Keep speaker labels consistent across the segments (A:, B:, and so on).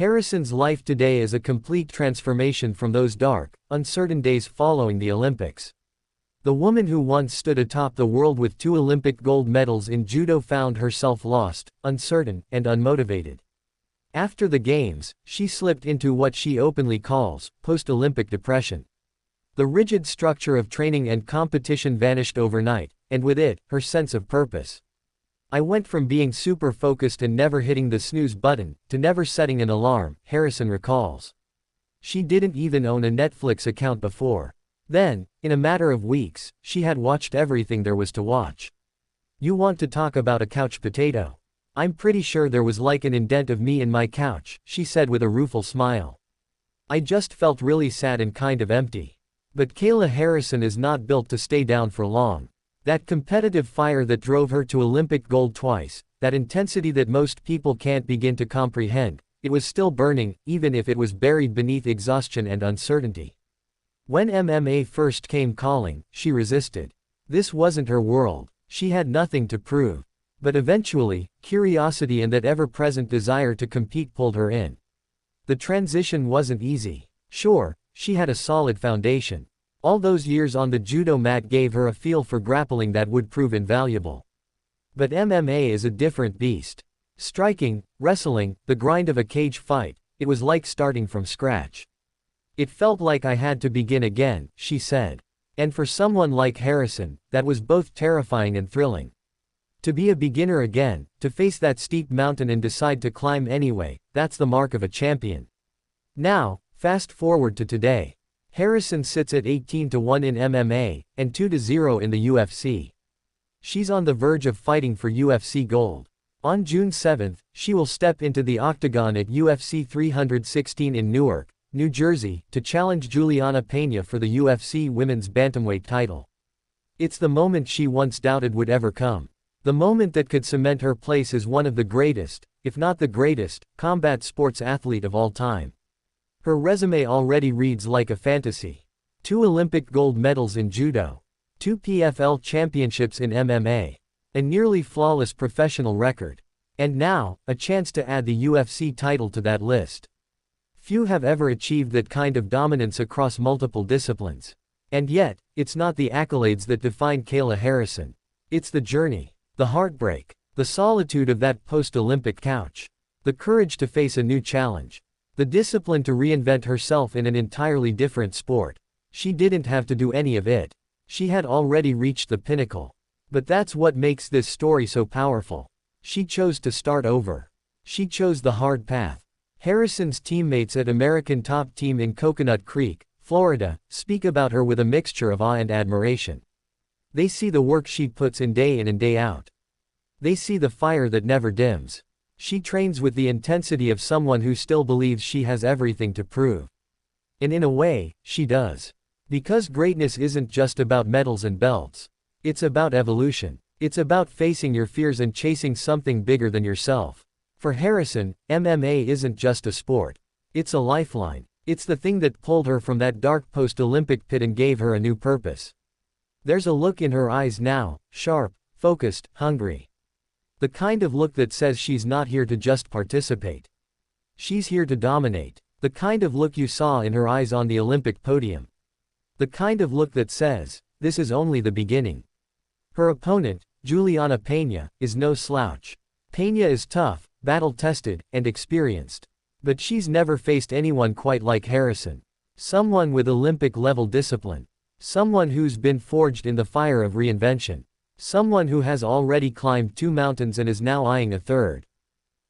A: Harrison's life today is a complete transformation from those dark, uncertain days following the Olympics. The woman who once stood atop the world with 2 Olympic gold medals in judo found herself lost, uncertain, and unmotivated. After the Games, she slipped into what she openly calls post-Olympic depression. The rigid structure of training and competition vanished overnight, and with it, her sense of purpose. I went from being super focused and never hitting the snooze button, to never setting an alarm, Harrison recalls. She didn't even own a Netflix account before. Then, in a matter of weeks, she had watched everything there was to watch. You want to talk about a couch potato? I'm pretty sure there was like an indent of me in my couch, she said with a rueful smile. I just felt really sad and kind of empty. But Kayla Harrison is not built to stay down for long. That competitive fire that drove her to Olympic gold twice, that intensity that most people can't begin to comprehend, it was still burning, even if it was buried beneath exhaustion and uncertainty. When MMA first came calling, she resisted. This wasn't her world, she had nothing to prove. But eventually, curiosity and that ever-present desire to compete pulled her in. The transition wasn't easy. Sure, she had a solid foundation. All those years on the judo mat gave her a feel for grappling that would prove invaluable. But MMA is a different beast. Striking, wrestling, the grind of a cage fight, it was like starting from scratch. It felt like I had to begin again, she said. And for someone like Harrison, that was both terrifying and thrilling. To be a beginner again, to face that steep mountain and decide to climb anyway, that's the mark of a champion. Now, fast forward to today. Harrison sits at 18-1 in MMA, and 2-0 in the UFC. She's on the verge of fighting for UFC gold. On June 7, she will step into the octagon at UFC 316 in Newark, New Jersey, to challenge Juliana Pena for the UFC Women's Bantamweight title. It's the moment she once doubted would ever come. The moment that could cement her place as one of the greatest, if not the greatest, combat sports athlete of all time. Her resume already reads like a fantasy. 2 Olympic gold medals in judo. 2 PFL championships in MMA. A nearly flawless professional record. And now, a chance to add the UFC title to that list. Few have ever achieved that kind of dominance across multiple disciplines. And yet, it's not the accolades that define Kayla Harrison. It's the journey, the heartbreak, the solitude of that post-Olympic couch. The courage to face a new challenge. The discipline to reinvent herself in an entirely different sport. She didn't have to do any of it. She had already reached the pinnacle. But that's what makes this story so powerful. She chose to start over. She chose the hard path. Harrison's teammates at American Top Team in Coconut Creek, Florida, speak about her with a mixture of awe and admiration. They see the work she puts in and day out. They see the fire that never dims. She trains with the intensity of someone who still believes she has everything to prove. And in a way, she does. Because greatness isn't just about medals and belts. It's about evolution. It's about facing your fears and chasing something bigger than yourself. For Harrison, MMA isn't just a sport. It's a lifeline. It's the thing that pulled her from that dark post-Olympic pit and gave her a new purpose. There's a look in her eyes now, sharp, focused, hungry. The kind of look that says she's not here to just participate. She's here to dominate. The kind of look you saw in her eyes on the Olympic podium. The kind of look that says, this is only the beginning. Her opponent, Juliana Pena, is no slouch. Pena is tough, battle-tested, and experienced. But she's never faced anyone quite like Harrison. Someone with Olympic-level discipline. Someone who's been forged in the fire of reinvention. Someone who has already climbed 2 mountains and is now eyeing a third.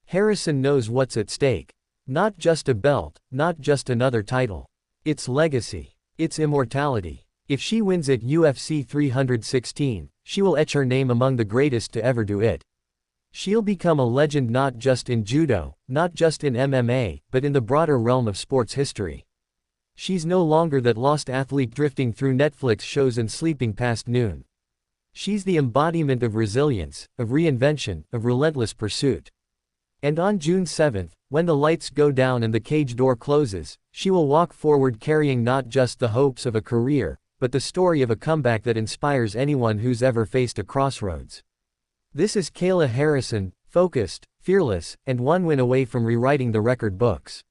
A: Harrison knows what's at stake. Not just a belt, not just another title. It's legacy. It's immortality. If she wins at UFC 316, she will etch her name among the greatest to ever do it. She'll become a legend not just in judo, not just in MMA, but in the broader realm of sports history. She's no longer that lost athlete drifting through Netflix shows and sleeping past noon. She's the embodiment of resilience, of reinvention, of relentless pursuit. And on June 7, when the lights go down and the cage door closes, she will walk forward carrying not just the hopes of a career, but the story of a comeback that inspires anyone who's ever faced a crossroads. This is Kayla Harrison, focused, fearless, and one win away from rewriting the record books.